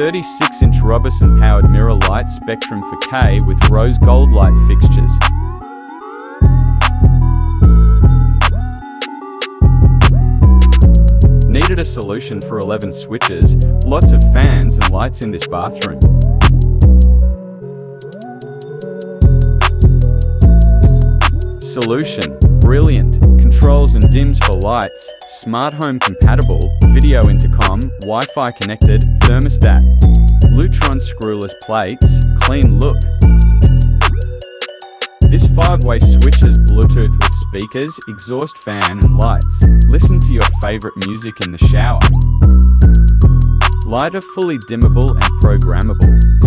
36-inch Roberson powered mirror light spectrum for K with rose gold light fixtures. Needed a solution for 11 switches, lots of fans and lights in this bathroom. Solution: brilliant. Controls and dims for lights, smart home compatible, video intercom, Wi-Fi connected, thermostat. Lutron screwless plates, clean look. This 5-way switch has Bluetooth with speakers, exhaust fan and lights. Listen to your favorite music in the shower. Lighter, fully dimmable and programmable.